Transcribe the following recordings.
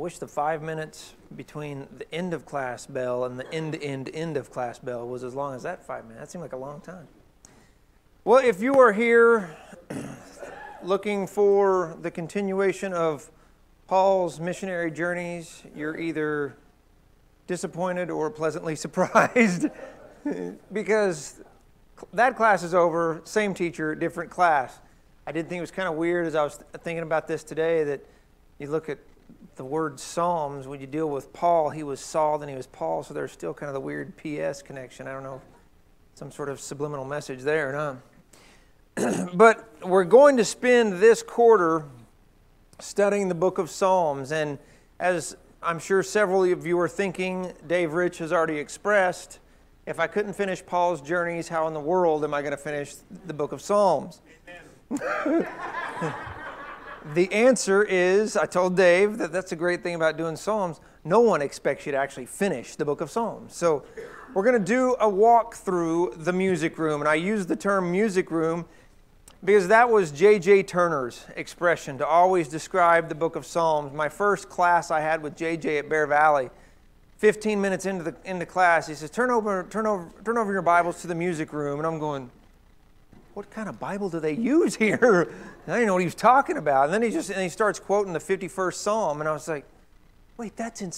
wish the 5 minutes between the end of class bell and the end of class bell was as long as that 5 minutes. That seemed like a long time. Well, if you are here looking for the continuation of Paul's missionary journeys, you're either disappointed or pleasantly surprised because that class is over, same teacher, different class. I did think it was kind of weird as I was thinking about this today that you look at the word Psalms, when you deal with Paul, he was Saul, then he was Paul, so there's still kind of the weird PS connection. I don't know, some sort of subliminal message there, no? But we're going to spend this quarter studying the book of Psalms, and as I'm sure several of you are thinking, Dave Rich has already expressed, if I couldn't finish Paul's journeys, how in the world am I going to finish the book of Psalms? The answer is, I told Dave that that's a great thing about doing Psalms. No one expects you to actually finish the book of Psalms. So we're going to do a walk through the music room. And I use the term music room because that was J.J. Turner's expression to always describe the book of Psalms. My first class I had with J.J. at Bear Valley, 15 minutes into class, he says, turn over your Bibles to the music room. And I'm going, what kind of Bible do they use here? I didn't know what he was talking about. And then he starts quoting the 51st Psalm, and I was like, wait, that's in...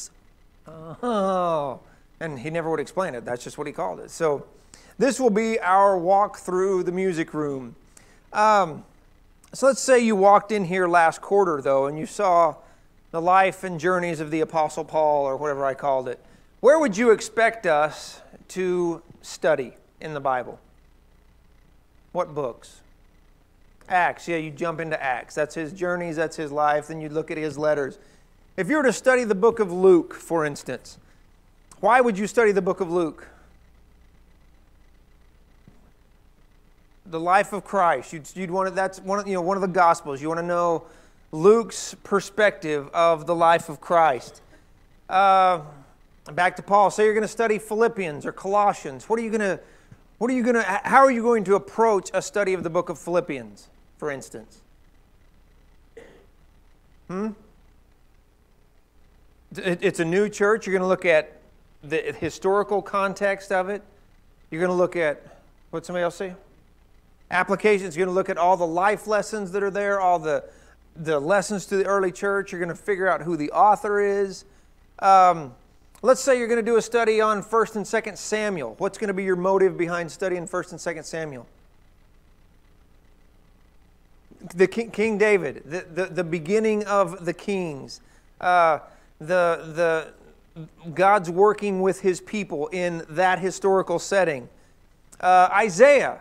Oh. And he never would explain it. That's just what he called it. So this will be our walk through the music room. So let's say you walked in here last quarter, though, and you saw the life and journeys of the Apostle Paul, or whatever I called it. Where would you expect us to study in the Bible? What books? Acts. Yeah, you jump into Acts. That's his journeys, that's his life. Then you look at his letters. If you were to study the book of Luke, for instance, why would you study the book of Luke? The life of Christ. You'd want to, that's one of the Gospels. You want to know Luke's perspective of the life of Christ. Back to Paul. Say you're going to study Philippians or Colossians. How are you going to approach a study of the book of Philippians, for instance? It's a new church. You're going to look at the historical context of it. You're going to look at, what'd somebody else say? Applications. You're going to look at all the life lessons that are there, all the lessons to the early church. You're going to figure out who the author is. Let's say you're going to do a study on 1st and 2nd Samuel. What's going to be your motive behind studying 1st and 2nd Samuel? The King David, the beginning of the kings, God's working with his people in that historical setting. Isaiah.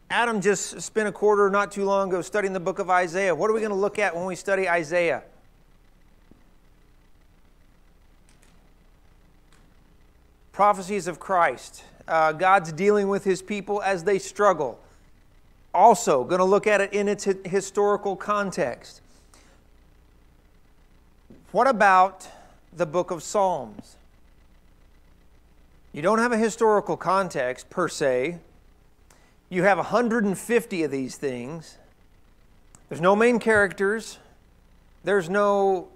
Adam just spent a quarter not too long ago studying the book of Isaiah. What are we going to look at when we study Isaiah? Prophecies of Christ. God's dealing with his people as they struggle. Also, going to look at it in its historical context. What about the book of Psalms? You don't have a historical context per se. You have 150 of these things. There's no main characters. There's no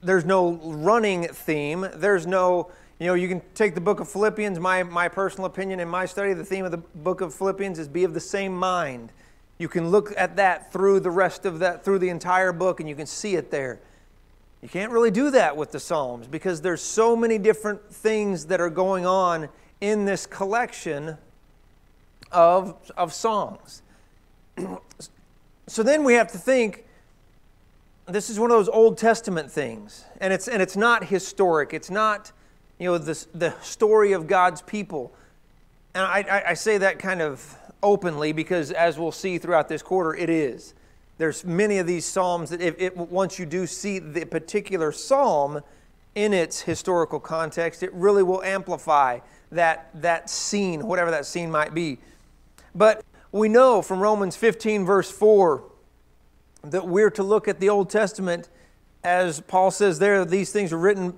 running theme. There's no... you can take the book of Philippians, my personal opinion in my study, the theme of the book of Philippians is be of the same mind. You can look at that through the rest of that, through the entire book, and you can see it there. You can't really do that with the Psalms because there's so many different things that are going on in this collection of songs. So then we have to think, this is one of those Old Testament things, and it's not historic. It's not... the story of God's people. And I say that kind of openly because as we'll see throughout this quarter, it is. There's many of these psalms that once you do see the particular psalm in its historical context, it really will amplify that scene, whatever that scene might be. But we know from Romans 15 verse 4 that we're to look at the Old Testament as Paul says there, these things written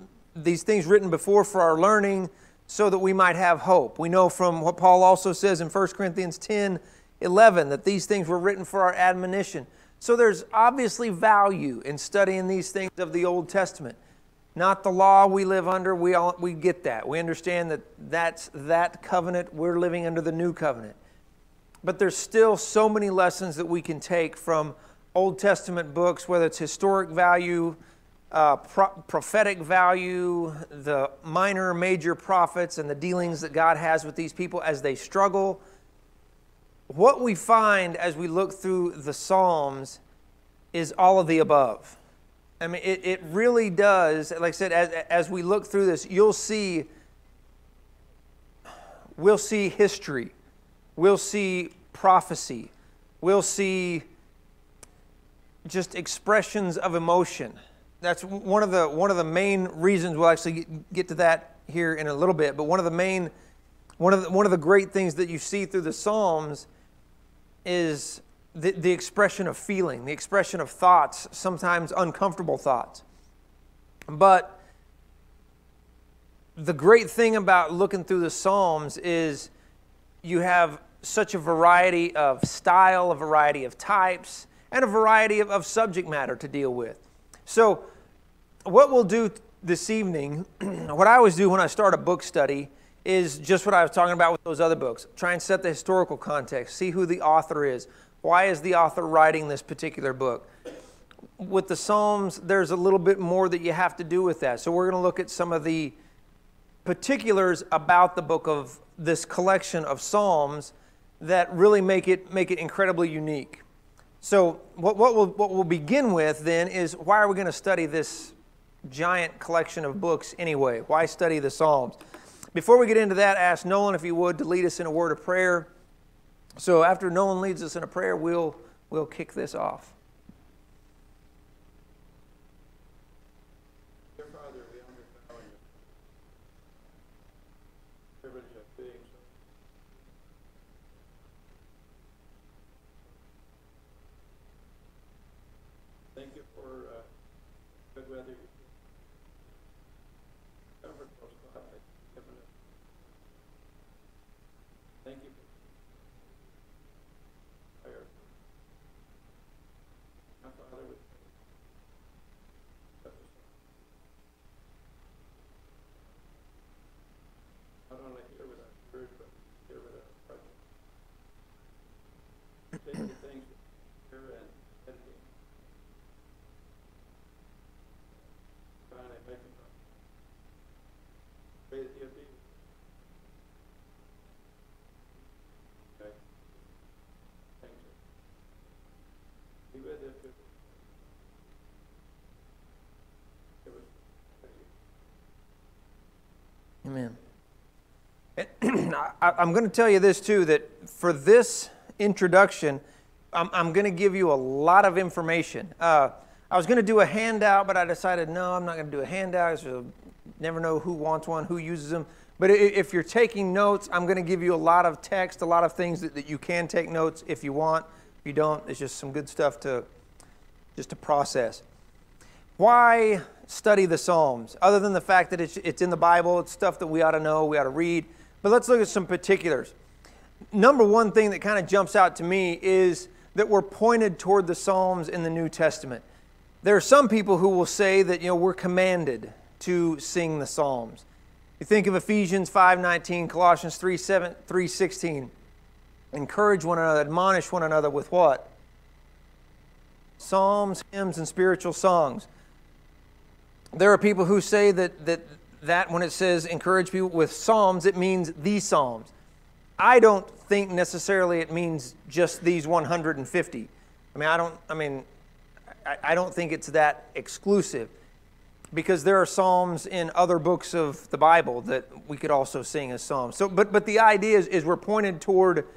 before for our learning so that we might have hope. We know from what Paul also says in 1 Corinthians 10:11 that these things were written for our admonition. So there's obviously value in studying these things of the Old Testament. not the law we live under. We get that. We understand that that's that covenant. We're living under the new covenant. But there's still so many lessons that we can take from Old Testament books, whether it's historic value, prophetic value, the minor, major prophets, and the dealings that God has with these people as they struggle. What we find as we look through the Psalms is all of the above. I mean, it really does. Like I said, as we look through this, we'll see history. We'll see prophecy. We'll see just expressions of emotion. That's one of the main reasons. We'll actually get to that here in a little bit. But one of the great things that you see through the Psalms is the expression of feeling, the expression of thoughts, sometimes uncomfortable thoughts. But the great thing about looking through the Psalms is you have such a variety of style, a variety of types, and a variety of subject matter to deal with. So what we'll do this evening, what I always do when I start a book study, is just what I was talking about with those other books. Try and set the historical context, see who the author is. Why is the author writing this particular book? With the Psalms, there's a little bit more that you have to do with that. So we're going to look at some of the particulars about the book of this collection of Psalms that really make it incredibly unique. So what we'll begin with then is, why are we going to study this giant collection of books anyway? Why study the Psalms? Before we get into that, ask Nolan, if he would, to lead us in a word of prayer. So after Nolan leads us in a prayer, we'll kick this off. Dear Father, we understand you. Privilege of being so. Thank you for good weather. Comfort those clouds that you've given us. Thank you for fire. My Father, we not only hear with our spirit, but hear with our heart. Take the things that hear and meditate. Finally, make them up. Pray that you'll be. Okay. Thank you. Be with us. Amen. I'm going to tell you this too, that for this introduction, I'm going to give you a lot of information. I was going to do a handout, but I decided, no, I'm not going to do a handout. So you never know who wants one, who uses them. But if you're taking notes, I'm going to give you a lot of text, a lot of things that you can take notes if you want. If you don't, it's just some good stuff to process. Why study the Psalms? Other than the fact that it's in the Bible, it's stuff that we ought to know, we ought to read. But let's look at some particulars. Number one thing that kind of jumps out to me is that we're pointed toward the Psalms in the New Testament. There are some people who will say that, we're commanded to sing the Psalms. You think of Ephesians 5:19, Colossians 3:16. Encourage one another, admonish one another with what? Psalms, hymns, and spiritual songs. There are people who say that when it says encourage people with Psalms, it means these Psalms. I don't think necessarily it means just these 150. I don't think it's that exclusive, because there are Psalms in other books of the Bible that we could also sing as Psalms. So, but the idea is we're pointed toward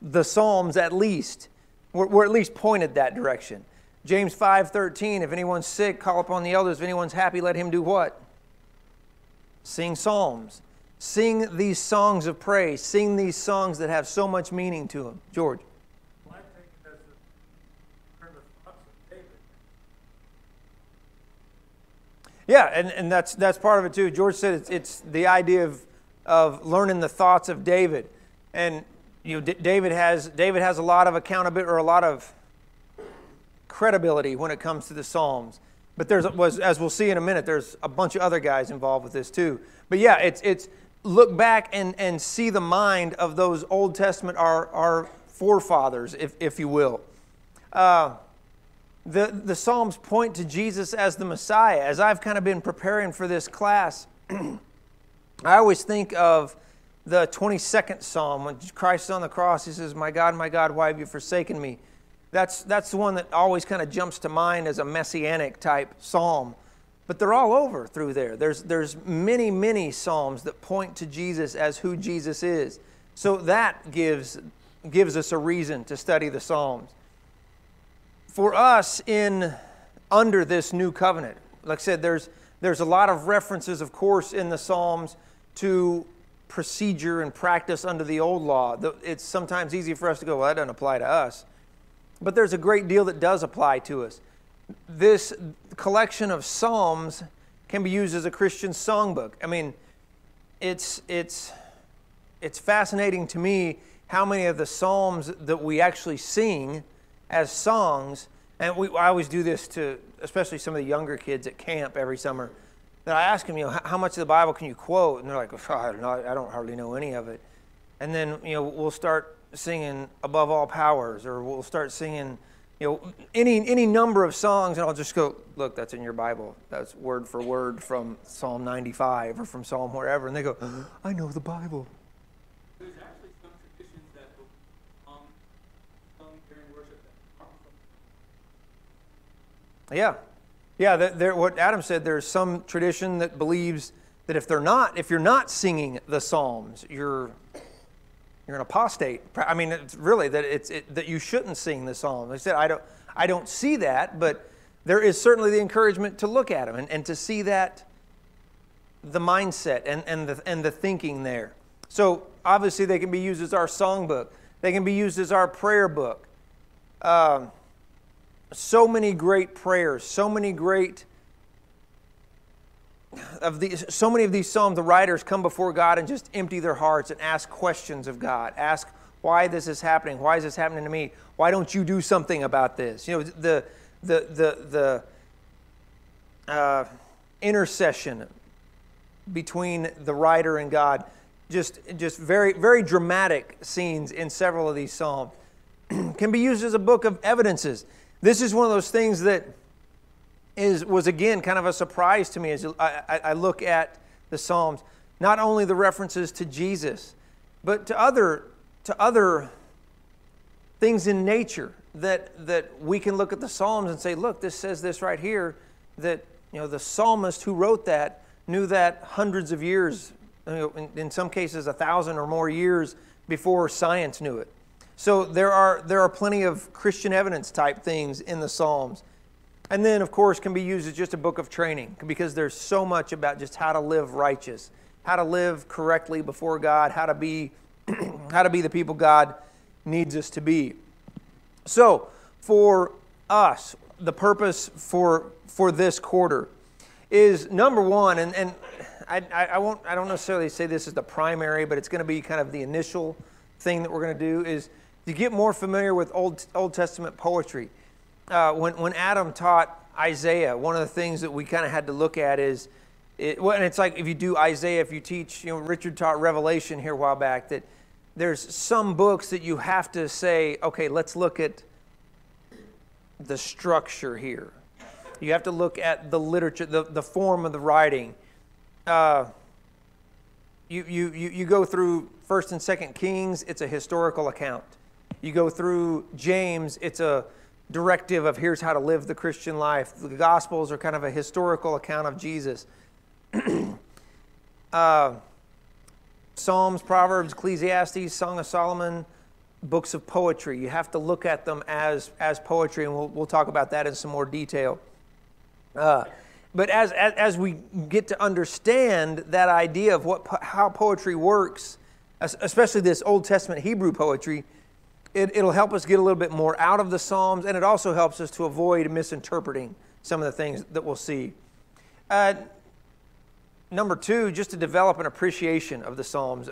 the Psalms at least. We're at least pointed that direction. James 5:13, if anyone's sick, call upon the elders. If anyone's happy, let him do what? Sing psalms. Sing these songs of praise. Sing these songs that have so much meaning to them. George. Well, I think that's the thoughts of David. Yeah, and that's part of it too. George said it's the idea of learning the thoughts of David. And David has a lot of accountability, or a lot of credibility when it comes to the Psalms. But as we'll see in a minute, there's a bunch of other guys involved with this too. But yeah, it's look back and see the mind of those Old Testament, our forefathers, if you will. The Psalms point to Jesus as the Messiah. As I've kind of been preparing for this class, I always think of the 22nd Psalm when Christ is on the cross. He says, my God, why have you forsaken me? That's the one that always kind of jumps to mind as a messianic type psalm. But they're all over through there. There's many Psalms that point to Jesus as who Jesus is. So that gives us a reason to study the Psalms. For us under this new covenant, like I said, there's a lot of references, of course, in the Psalms to procedure and practice under the old law. It's sometimes easy for us to go, well, that doesn't apply to us. But there's a great deal that does apply to us. This collection of Psalms can be used as a Christian songbook. I mean, it's fascinating to me how many of the Psalms that we actually sing as songs, and I always do this to especially some of the younger kids at camp every summer, that I ask them, how much of the Bible can you quote? And they're like, oh, I don't hardly know any of it. And then, we'll start singing Above All Powers, or we'll start singing, any number of songs, and I'll just go, look, that's in your Bible. That's word for word from Psalm 95 or from Psalm wherever. And they go, I know the Bible. There's actually some traditions that sung during worship that aren't from. Yeah, what Adam said, there's some tradition that believes that if you're not singing the Psalms, you're an apostate. I mean, it's really that you shouldn't sing the Psalms. Like I said, I don't see that, but there is certainly the encouragement to look at them and to see that the mindset and the thinking there. So obviously they can be used as our songbook. They can be used as our prayer book. So many great prayers, so many of these Psalms, the writers come before God and just empty their hearts and ask questions of God. Ask why this is happening. Why is this happening to me? Why don't you do something about this? The intercession between the writer and God. Just very, very dramatic scenes in several of these Psalms. Can be used as a book of evidences. This is one of those things that was again kind of a surprise to me as I look at the Psalms. Not only the references to Jesus, but to other things in nature that we can look at the Psalms and say, look, this says this right here, that the psalmist who wrote that knew that hundreds of years, in some cases 1,000 or more years before science knew it. So there are plenty of Christian evidence type things in the Psalms. And then, of course, can be used as just a book of training, because there's so much about just how to live righteous, how to live correctly before God, how to be the people God needs us to be. So for us, the purpose for this quarter is, number one, and I don't necessarily say this is the primary, but it's going to be kind of the initial thing that we're going to do, is to get more familiar with Old Testament poetry. When Adam taught Isaiah, one of the things that we kind of had to look at is, and it's like if you do Isaiah, if you teach, Richard taught Revelation here a while back, that there's some books that you have to say, okay, let's look at the structure here. You have to look at the literature, the form of the writing. You go through 1st and 2nd Kings, it's a historical account. You go through James, it's a directive of here's how to live the Christian life. The Gospels are kind of a historical account of Jesus. Psalms, Proverbs, Ecclesiastes, Song of Solomon, books of poetry. You have to look at them as poetry, and we'll talk about that in some more detail. But as we get to understand that idea of how poetry works, especially this Old Testament Hebrew poetry, it'll help us get a little bit more out of the Psalms, and it also helps us to avoid misinterpreting some of the things that we'll see. Number two, just to develop an appreciation of the Psalms,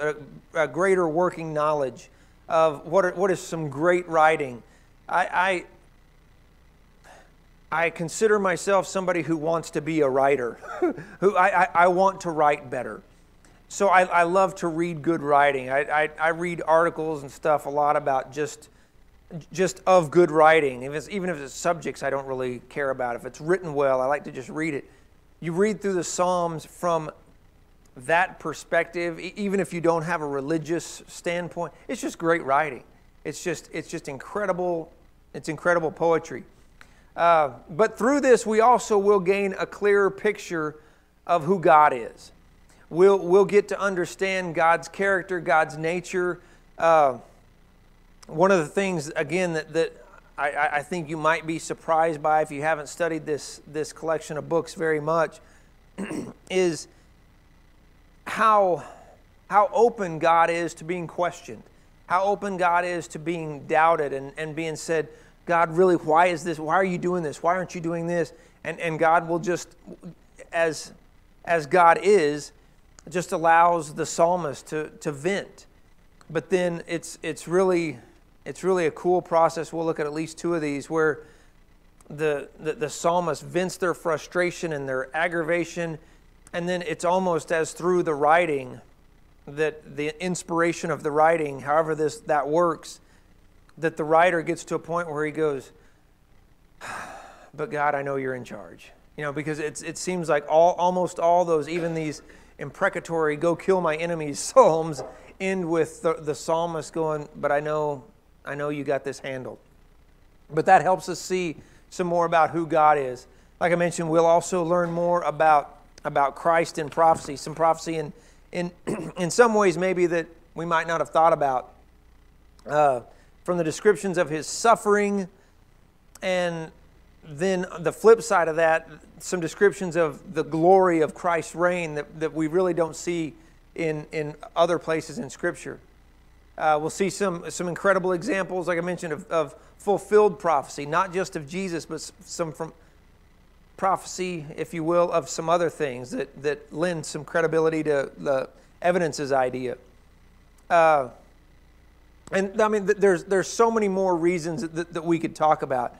a greater working knowledge of what is some great writing. I consider myself somebody who wants to be a writer, who I want to write better. So I love to read good writing. I read articles and stuff a lot about just of good writing. Even if it's subjects I don't really care about. If it's written well, I like to just read it. You read through the Psalms from that perspective, even if you don't have a religious standpoint, it's just great writing. It's just incredible. It's incredible poetry. But through this, we also will gain a clearer picture of who God is. We'll get to understand God's character, God's nature. One of the things, again, that I think you might be surprised by if you haven't studied this collection of books very much is how open God is to being questioned, how open God is to being doubted and being said, God, really, why is this? Why are you doing this? Why aren't you doing this? And God will just, as God is, just allows the psalmist to vent. But then it's really a cool process. We'll look at least two of these where the psalmist vents their frustration and their aggravation, and then it's almost as through the writing, that the inspiration of the writing, however that works, that the writer gets to a point where he goes, but God, I know you're in charge. Because it seems like almost all those, even these imprecatory, go kill my enemies psalms, end with the psalmist going, but I know you got this handled. But that helps us see some more about who God is. Like I mentioned, we'll also learn more about Christ in prophecy. Some prophecy in some ways maybe that we might not have thought about. From the descriptions of his suffering, and then the flip side of that, some descriptions of the glory of Christ's reign that we really don't see in other places in Scripture. We'll see some incredible examples, like I mentioned, of fulfilled prophecy, not just of Jesus, but some from prophecy, if you will, of some other things that lend some credibility to the evidences idea. And I mean, there's so many more reasons that we could talk about.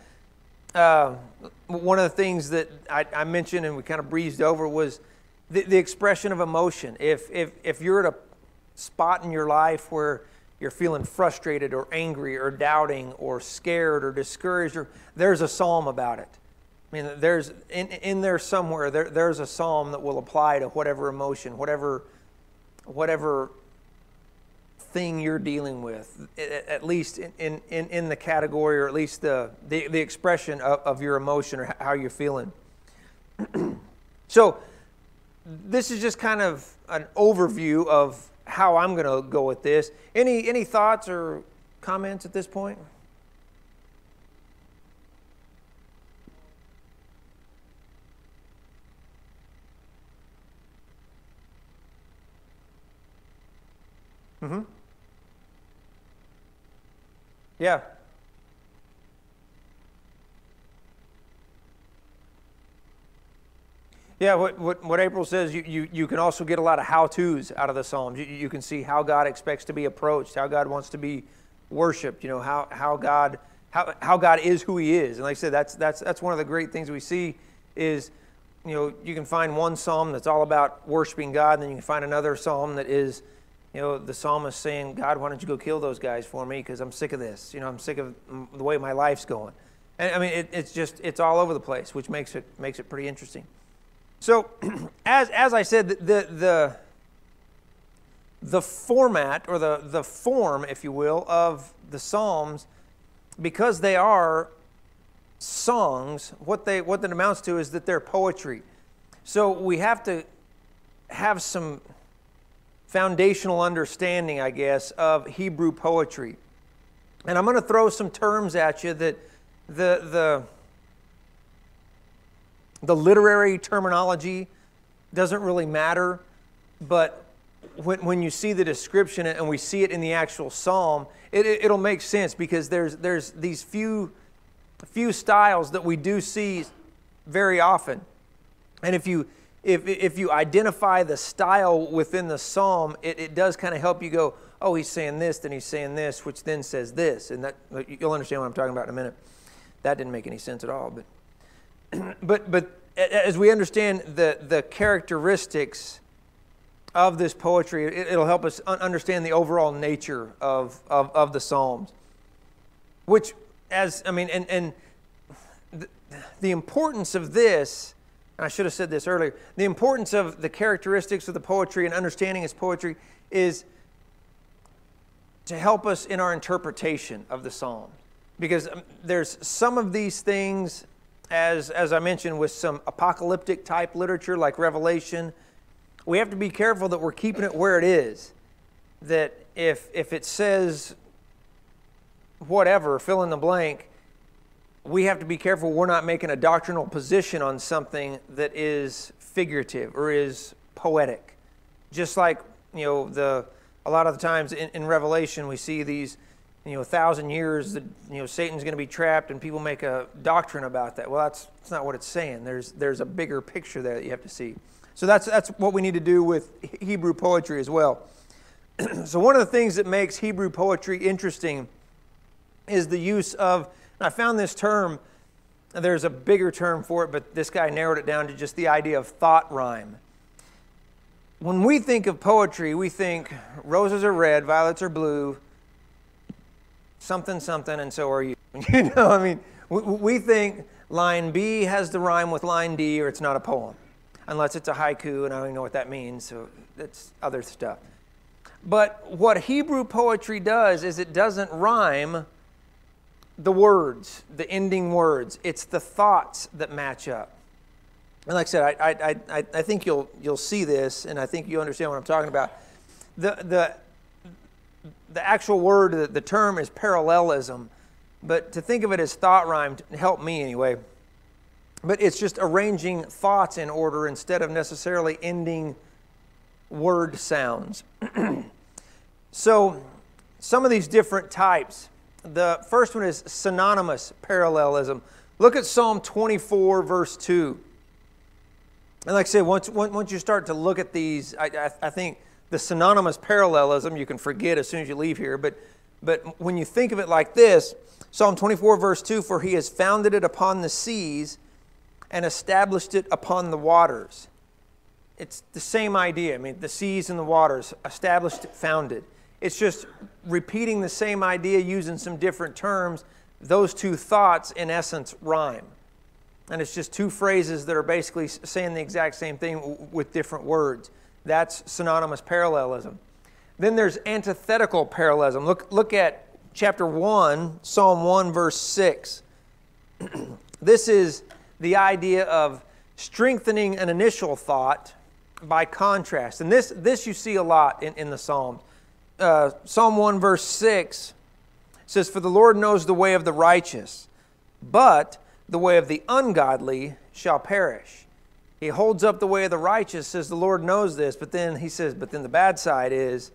One of the things that I mentioned and we kind of breezed over was the expression of emotion. If you're at a spot in your life where you're feeling frustrated or angry or doubting or scared or discouraged, there's a psalm about it. I mean, there's in there somewhere there's a psalm that will apply to whatever emotion, whatever thing you're dealing with, at least in the category, or at least the expression of your emotion or how you're feeling. So this is just kind of an overview of how I'm going to go with this. Any thoughts or comments at this point? Mm-hmm. Yeah. Yeah, what April says, you can also get a lot of how-tos out of the Psalms. You can see how God expects to be approached, how God wants to be worshipped, how God is who He is. And like I said, that's one of the great things we see is, you can find one psalm that's all about worshiping God, and then you can find another psalm that is, the psalmist saying, God, why don't you go kill those guys for me, because I'm sick of this. I'm sick of the way my life's going. And I mean, it's all over the place, which makes it pretty interesting. So, as I said, the format, or the form, if you will, of the Psalms, because they are songs, what that amounts to is that they're poetry. So we have to have some foundational understanding, I guess, of Hebrew poetry. And I'm going to throw some terms at you that the literary terminology doesn't really matter, but when you see the description and we see it in the actual psalm, it'll make sense, because there's these few styles that we do see very often. And if you identify the style within the psalm, it does kind of help you go, oh, he's saying this, then he's saying this, which then says this. And that you'll understand what I'm talking about in a minute. That didn't make any sense at all. But as we understand the characteristics of this poetry, it'll help us understand the overall nature of the Psalms. Which, and the importance of this, and I should have said this earlier, the importance of the characteristics of the poetry and understanding its poetry is to help us in our interpretation of the Psalms. Because there's some of these things, as I mentioned, with some apocalyptic type literature like Revelation, we have to be careful that we're keeping it where it is. That if it says whatever, fill in the blank, we have to be careful we're not making a doctrinal position on something that is figurative or is poetic. Just like, a lot of the times in Revelation we see these, 1,000 years that, Satan's going to be trapped, and people make a doctrine about that. Well, that's not what it's saying. There's a bigger picture there that you have to see. So that's what we need to do with Hebrew poetry as well. So one of the things that makes Hebrew poetry interesting is the use of, and I found this term, there's a bigger term for it, but this guy narrowed it down to just the idea of thought rhyme. When we think of poetry, we think roses are red, violets are blue, something, something, and so are you. We think line B has the rhyme with line D, or it's not a poem. Unless it's a haiku, and I don't even know what that means, so that's other stuff. But what Hebrew poetry does is it doesn't rhyme the words, the ending words. It's the thoughts that match up. And like I said, I think you'll see this, and I think you understand what I'm talking about. The actual word, the term is parallelism, but to think of it as thought rhyme helped me anyway. But it's just arranging thoughts in order instead of necessarily ending word sounds. So some of these different types. The first one is synonymous parallelism. Look at Psalm 24, verse 2. And like I said, once you start to look at these, I think the synonymous parallelism you can forget as soon as you leave here. But when you think of it like this, Psalm 24, verse 2, for he has founded it upon the seas and established it upon the waters. It's the same idea. The seas and the waters, established, founded. It's just repeating the same idea using some different terms. Those two thoughts, in essence, rhyme. And it's just two phrases that are basically saying the exact same thing with different words. That's synonymous parallelism. Then there's antithetical parallelism. Look at chapter 1, Psalm 1, verse 6. This is the idea of strengthening an initial thought by contrast. And this you see a lot in the Psalms. Psalm 1, verse 6 says, for the Lord knows the way of the righteous, but the way of the ungodly shall perish. He holds up the way of the righteous, says the Lord knows this, but then he says, but then the bad side is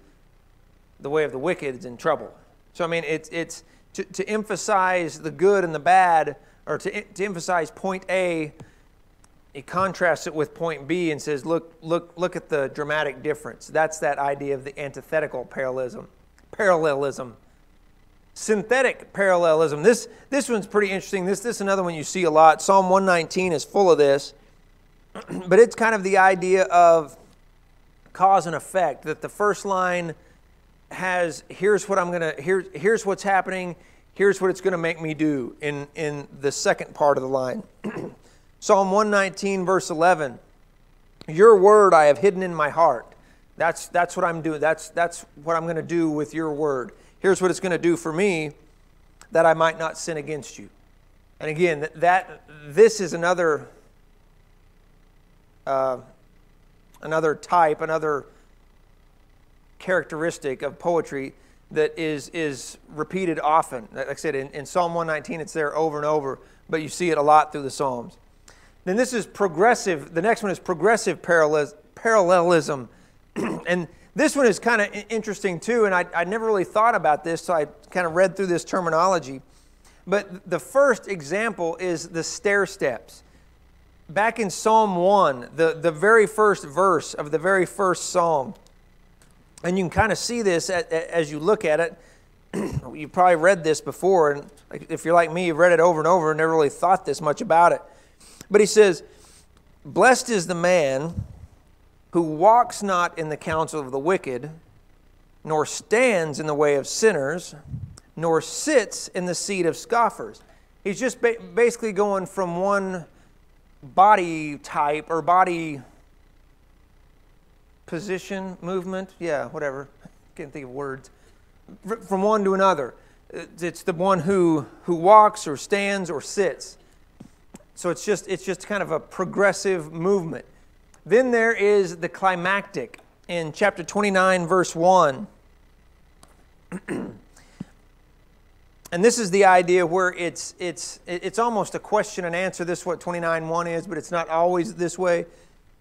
the way of the wicked is in trouble. So it's to emphasize the good and the bad, or to emphasize point A, he contrasts it with point B and says, look at the dramatic difference. That's that idea of the antithetical parallelism. Synthetic parallelism. This one's pretty interesting. This is another one you see a lot. Psalm 119 is full of this. But it's kind of the idea of cause and effect, that the first line has, here's what's happening, here's what it's going to make me do in the second part of the line. Psalm 119, verse 11. Your word I have hidden in my heart. That's what I'm doing. That's what I'm going to do with your word. Here's what it's going to do for me, that I might not sin against you. And again, this is another type, another characteristic of poetry that is repeated often. Like I said, in Psalm 119, it's there over and over, but you see it a lot through the Psalms. Then this is progressive. The next one is progressive parallelism. And this one is kind of interesting too, and I never really thought about this, so I kind of read through this terminology. But the first example is the stair steps. Back in Psalm 1, the very first verse of the very first psalm, and you can kind of see this as you look at it. You've probably read this before, and if you're like me, you've read it over and over and never really thought this much about it. But he says, blessed is the man who walks not in the counsel of the wicked, nor stands in the way of sinners, nor sits in the seat of scoffers. He's just basically going from one body type or body position, movement, yeah, whatever. Can't think of words. From one to another. It's the one who walks or stands or sits. So it's just kind of a progressive movement. Then there is the climactic in chapter 29, verse 1. And this is the idea where it's almost a question and answer. This is what 29:1 is, but it's not always this way.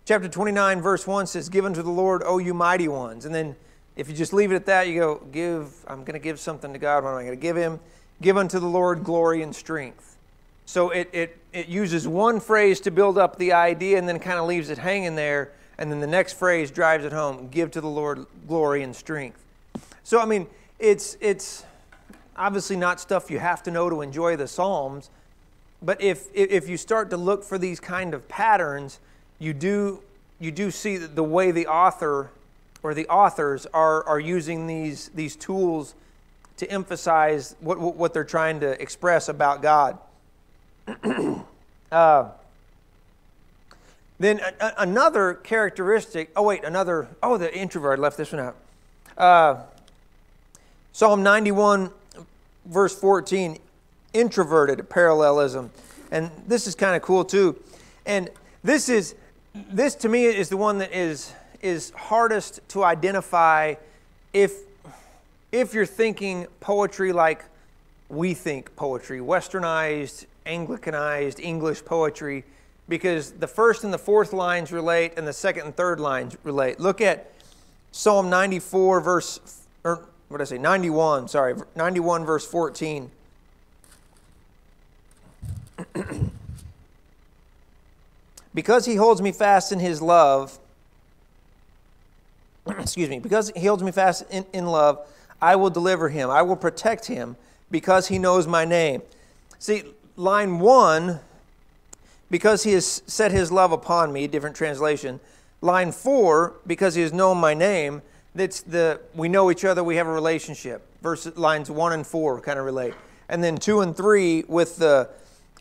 Chapter 29, verse 1 says, give unto the Lord, O you mighty ones. And then if you just leave it at that, you go, I'm going to give something to God. What am I going to give him? Give unto the Lord glory and strength. So it uses one phrase to build up the idea and then kind of leaves it hanging there. And then the next phrase drives it home. Give to the Lord glory and strength. So, I mean, it's obviously not stuff you have to know to enjoy the Psalms. But if you start to look for these kind of patterns, you do see the way the author or the authors are using these tools to emphasize what they're trying to express about God. Then another characteristic, the introvert, I left this one out. Psalm 91, verse 14, introverted parallelism. And this is kind of cool too. And this to me is the one that is hardest to identify if you're thinking poetry like we think poetry, westernized, Anglicanized English poetry, because the first and the fourth lines relate and the second and third lines relate. Look at Psalm 91, verse 14. Because he holds me fast in his love, because he holds me fast in love, I will deliver him. I will protect him because he knows my name. See, line 1, because he has set his love upon me, different translation. Line 4, because he has known my name, we know each other, we have a relationship. Lines 1 and 4 kind of relate. And then 2 and 3 with the,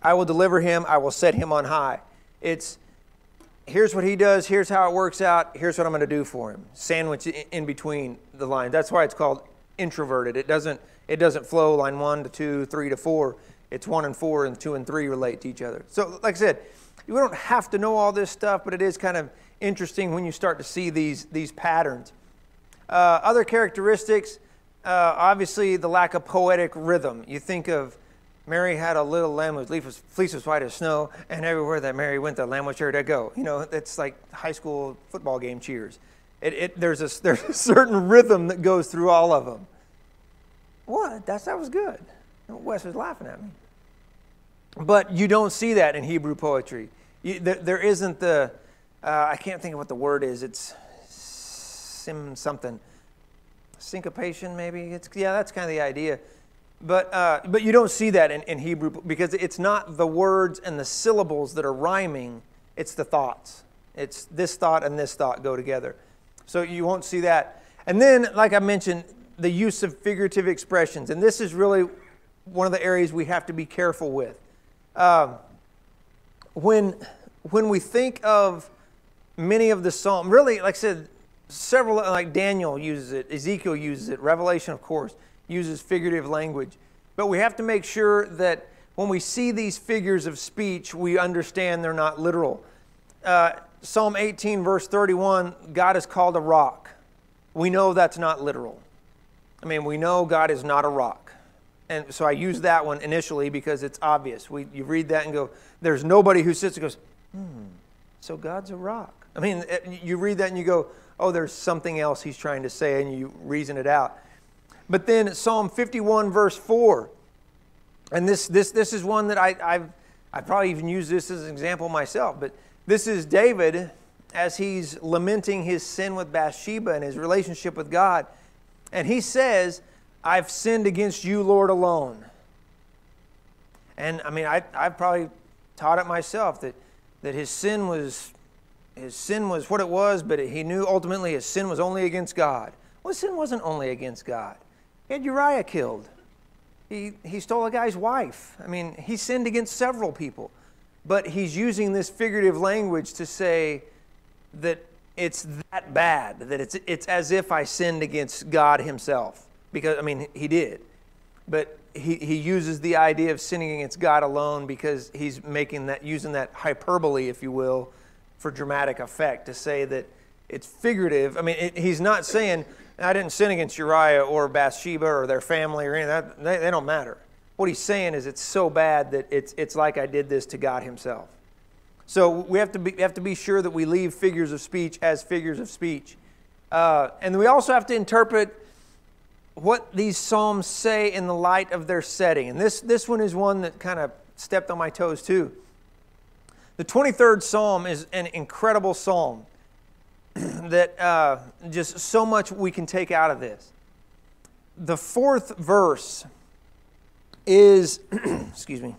I will deliver him, I will set him on high. It's, here's what he does, here's how it works out, here's what I'm going to do for him. Sandwich in between the lines. That's why it's called introverted. It doesn't flow line 1 to 2, 3 to 4. It's 1 and 4 and 2 and 3 relate to each other. So like I said, we don't have to know all this stuff, but it is kind of interesting when you start to see these patterns. Other characteristics, obviously the lack of poetic rhythm. You think of Mary had a little lamb whose fleece was white as snow, and everywhere that Mary went, the lamb was sure to go. You know, it's like high school football game cheers. There's a certain rhythm that goes through all of them. What? That was good. Wes was laughing at me. But you don't see that in Hebrew poetry. There isn't the, I can't think of what the word is. It's something. Syncopation, maybe? That's kind of the idea. But you don't see that in Hebrew because it's not the words and the syllables that are rhyming. It's the thoughts. It's this thought and this thought go together. So you won't see that. And then, like I mentioned, the use of figurative expressions. And this is really one of the areas we have to be careful with. When we think of many of the Psalms, really, like I said, several, like Daniel uses it, Ezekiel uses it, Revelation, of course, uses figurative language. But we have to make sure that when we see these figures of speech, we understand they're not literal. Psalm 18, verse 31, God is called a rock. We know that's not literal. I mean, we know God is not a rock. And so I use that one initially because it's obvious. You read that and go, there's nobody who sits and goes, so God's a rock. I mean, you read that and you go, oh, there's something else he's trying to say, and you reason it out. But then Psalm 51, verse 4, and this is one that I probably even used this as an example myself, but this is David as he's lamenting his sin with Bathsheba and his relationship with God. And he says, I've sinned against you, Lord, alone. And I mean, I've probably taught it myself that that his sin was what it was, but he knew ultimately his sin was only against God. Well, his sin wasn't only against God. He had Uriah killed. He stole a guy's wife. I mean, he sinned against several people. But he's using this figurative language to say that it's that bad, that it's as if I sinned against God himself. Because, I mean, he did. But he uses the idea of sinning against God alone because he's using that hyperbole, if you will, for dramatic effect, to say that it's figurative. I mean, he's not saying, I didn't sin against Uriah or Bathsheba or their family or anything. They don't matter. What he's saying is it's so bad that it's like I did this to God himself. So we have to be sure that we leave figures of speech as figures of speech. And we also have to interpret what these psalms say in the light of their setting. And this one is one that kind of stepped on my toes too. The 23rd Psalm is an incredible psalm that just so much we can take out of this. The 4th verse is, excuse me,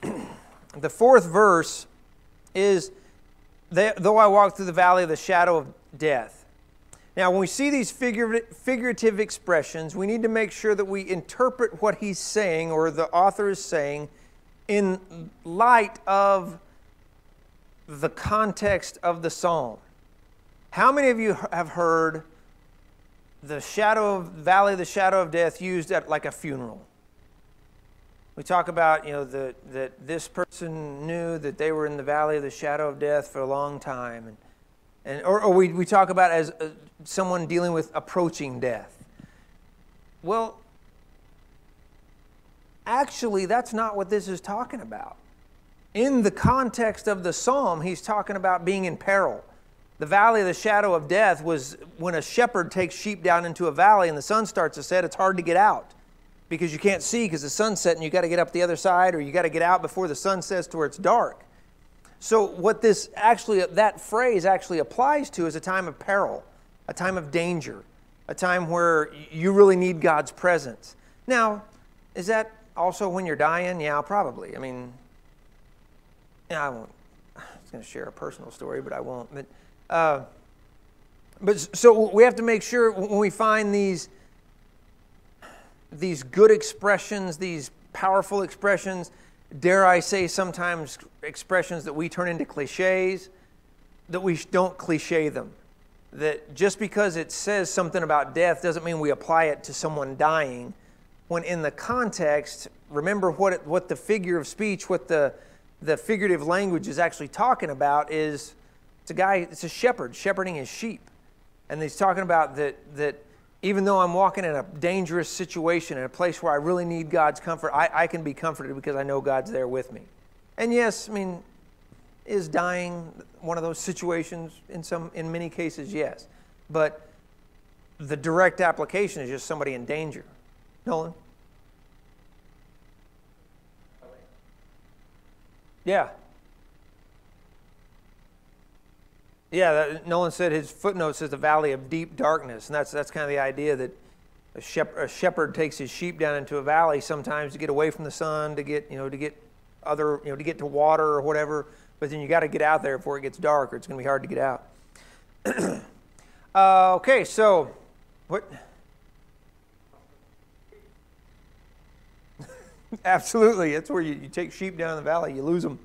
the 4th verse is, though I walk through the valley of the shadow of death. Now, when we see these figurative expressions, we need to make sure that we interpret what he's saying, or the author is saying, in light of the context of the psalm. How many of you have heard the valley of the shadow of death used at like a funeral? We talk about, that this person knew that they were in the valley of the shadow of death for a long time, or we talk about as someone dealing with approaching death. Well, actually, that's not what this is talking about. In the context of the psalm, he's talking about being in peril. The valley of the shadow of death was when a shepherd takes sheep down into a valley and the sun starts to set, it's hard to get out because you can't see because the sun's setting. You got to get up the other side, or you got to get out before the sun sets to where it's dark. So what that phrase actually applies to is a time of peril, a time of danger, a time where you really need God's presence. Now, is that also when you're dying? Yeah, probably. I mean, I won't. I was going to share a personal story, but I won't. But so we have to make sure when we find these good expressions, these powerful expressions, dare I say sometimes expressions that we turn into cliches, that we don't cliche them. That just because it says something about death doesn't mean we apply it to someone dying, when in the context, remember what the figure of speech, what the figurative language is actually talking about is it's a shepherd shepherding his sheep. And he's talking about that even though I'm walking in a dangerous situation, in a place where I really need God's comfort, I can be comforted because I know God's there with me. And yes, I mean, is dying one of those situations? In many cases, yes. But the direct application is just somebody in danger. Nolan? Yeah. Yeah, Nolan said his footnote says the valley of deep darkness, and that's kind of the idea that a shepherd takes his sheep down into a valley sometimes to get away from the sun, to get to water or whatever. But then you got to get out there before it gets dark, or it's going to be hard to get out. Okay, so what? Absolutely, that's where you take sheep down in the valley, you lose them.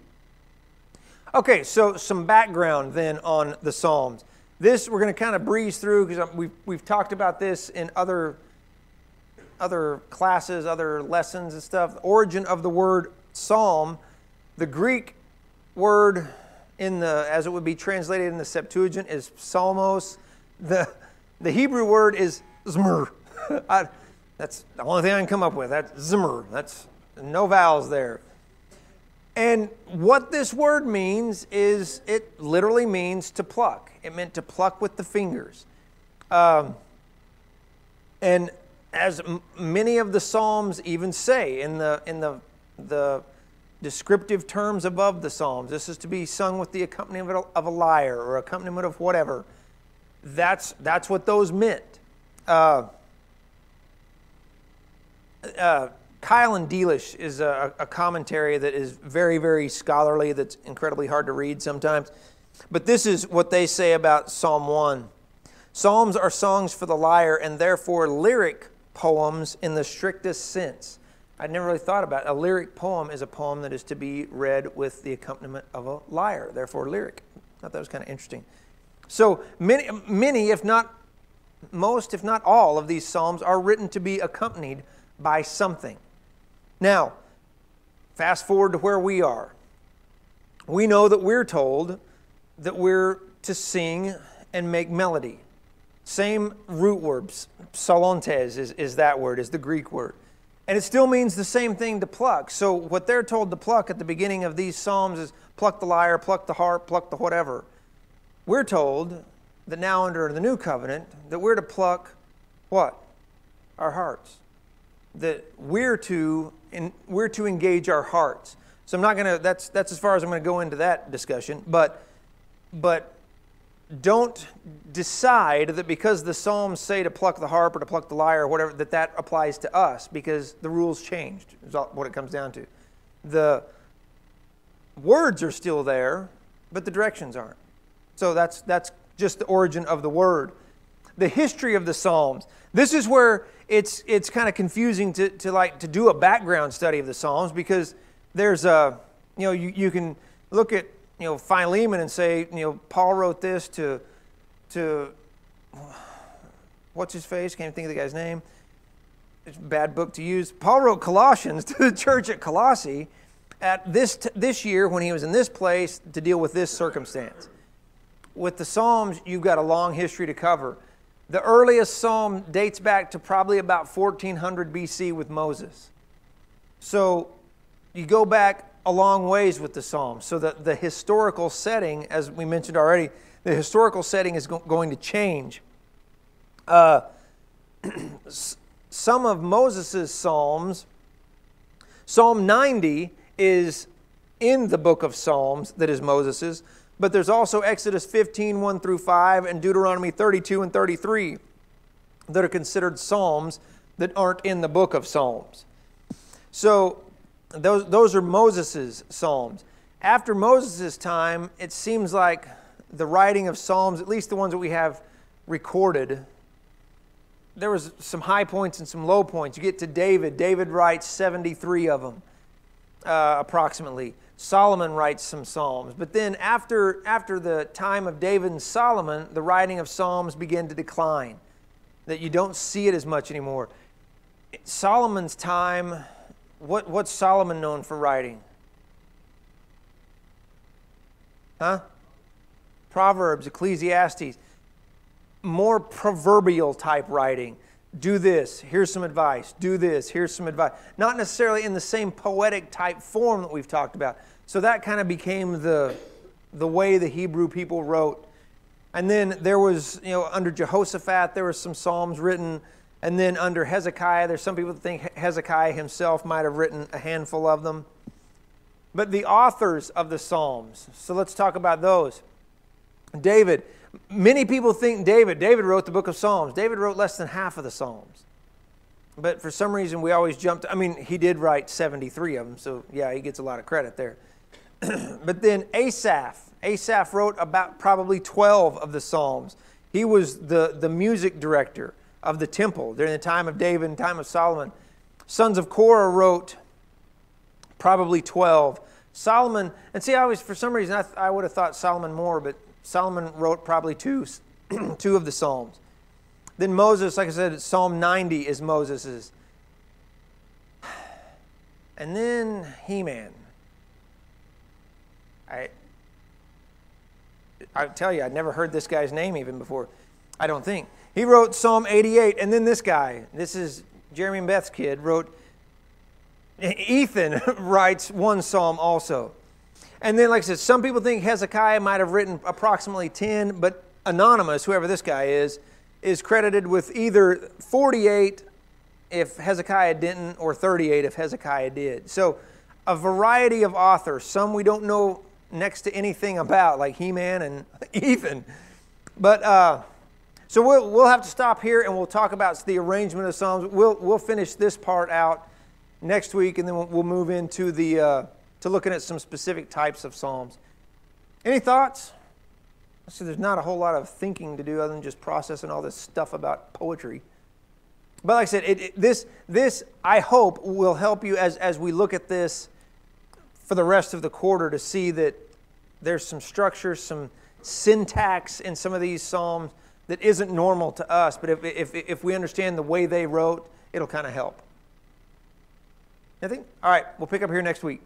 Okay, so some background then on the Psalms. This we're going to kind of breeze through because we've talked about this in other classes, other lessons and stuff. The origin of the word psalm, the Greek word as it would be translated in the Septuagint is psalmos. The Hebrew word is zmr. That's the only thing I can come up with. That's zmr. That's no vowels there. And what this word means is it literally means to pluck. It meant to pluck with the fingers. And as many of the Psalms even say in the descriptive terms above the Psalms, this is to be sung with the accompaniment of a lyre or accompaniment of whatever. That's what those meant. Kyle and Dealish is a commentary that is very, very scholarly, that's incredibly hard to read sometimes. But this is what they say about Psalm 1. Psalms are songs for the lyre and therefore lyric poems in the strictest sense. I'd never really thought about it. A lyric poem is a poem that is to be read with the accompaniment of a lyre, therefore lyric. I thought that was kind of interesting. So many, if not most, if not all of these psalms are written to be accompanied by something. Now, fast forward to where we are. We know that we're told that we're to sing and make melody. Same root word, psalontes is that word, is the Greek word. And it still means the same thing to pluck. So what they're told to pluck at the beginning of these psalms is pluck the lyre, pluck the harp, pluck the whatever. We're told that now under the new covenant that we're to pluck what? Our hearts. That we're to engage our hearts. So I'm not going to, that's as far as I'm going to go into that discussion. But don't decide that because the Psalms say to pluck the harp or to pluck the lyre or whatever, that applies to us, because the rules changed, is what it comes down to. The words are still there, but the directions aren't. So that's just the origin of the word. The history of the Psalms. This is where it's kind of confusing to do a background study of the Psalms, because there's you can look at Philemon and say, Paul wrote this to what's his face? Can't even think of the guy's name. It's a bad book to use. Paul wrote Colossians to the church at Colossae at this year when he was in this place to deal with this circumstance. With the Psalms, you've got a long history to cover. The earliest psalm dates back to probably about 1400 BC with Moses. So you go back a long ways with the Psalms. So that the historical setting, as we mentioned already, the historical setting is going to change. Some of Moses' Psalms, Psalm 90 is in the book of Psalms that is Moses's, but there's also Exodus 15, 1 through 5, and Deuteronomy 32 and 33 that are considered Psalms that aren't in the book of Psalms. So those are Moses' Psalms. After Moses' time, it seems like the writing of Psalms, at least the ones that we have recorded, there was some high points and some low points. You get to David. David writes 73 of them, approximately. Solomon writes some Psalms. But then after the time of David and Solomon, the writing of Psalms began to decline, that you don't see it as much anymore. Solomon's time, what's Solomon known for writing? Proverbs, Ecclesiastes. More proverbial type writing. Do this, here's some advice. Do this, here's some advice. Not necessarily in the same poetic type form that we've talked about. So that kind of became the way the Hebrew people wrote. And then there was, under Jehoshaphat, there were some Psalms written. And then under Hezekiah, there's some people that think Hezekiah himself might have written a handful of them. But the authors of the Psalms, so let's talk about those. David. Many people think David wrote the book of Psalms. David wrote less than half of the Psalms. But for some reason we always jumped. He did write 73 of them, so yeah, he gets a lot of credit there. But then Asaph wrote about probably 12 of the Psalms. He was the music director of the temple during the time of David and time of Solomon. Sons of Korah wrote probably 12. Solomon, and see, for some reason I would have thought Solomon more, but Solomon wrote probably two of the Psalms. Then Moses, like I said, Psalm 90 is Moses's. And then He-Man. I tell you, I'd never heard this guy's name even before. I don't think. He wrote Psalm 88. And then this guy, this is Jeremy and Beth's kid, Ethan writes one Psalm also. And then, like I said, some people think Hezekiah might have written approximately 10, but Anonymous, whoever this guy is credited with either 48 if Hezekiah didn't, or 38 if Hezekiah did. So a variety of authors. Some we don't know next to anything about, like He-Man and Ethan. But so we'll have to stop here, and we'll talk about the arrangement of Psalms. We'll finish this part out next week, and then we'll move into the to looking at some specific types of psalms. Any thoughts? So there's not a whole lot of thinking to do other than just processing all this stuff about poetry. But like I said, this I hope will help you as we look at this for the rest of the quarter to see that there's some structure, some syntax in some of these psalms that isn't normal to us. But if we understand the way they wrote, it'll kind of help. Anything? All right, we'll pick up here next week.